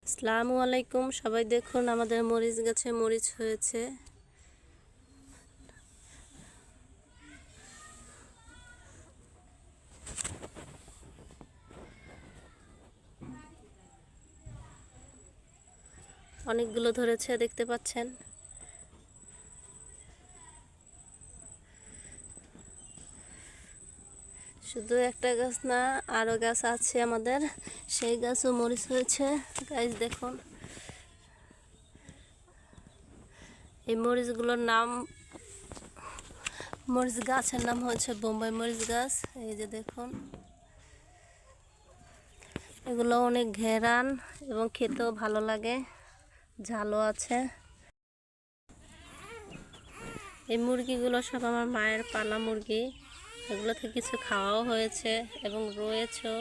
আসসালামু আলাইকুম। সবাই দেখুন আমাদের মরিচ গাছে মরিচ হয়েছে। অনেকগুলো ধরেছে দেখতে পাচ্ছেন। শুধু একটা গাছ না, আরো গাছ আছে আমাদের, সেই গাছও মরিচ হয়েছে। গাছ দেখুন, এই মরিচগুলোর নাম, মরিচ গাছের নাম হচ্ছে বোম্বাই মরিচ গাছ। এই যে দেখুন, এগুলো অনেক ঘেরান এবং খেতেও ভালো লাগে, ঝালও আছে। এই মুরগিগুলো সব আমার মায়ের পালা মুরগি, এগুলো থেকে কিছু খাওয়াও হয়েছে এবং রয়েছেও।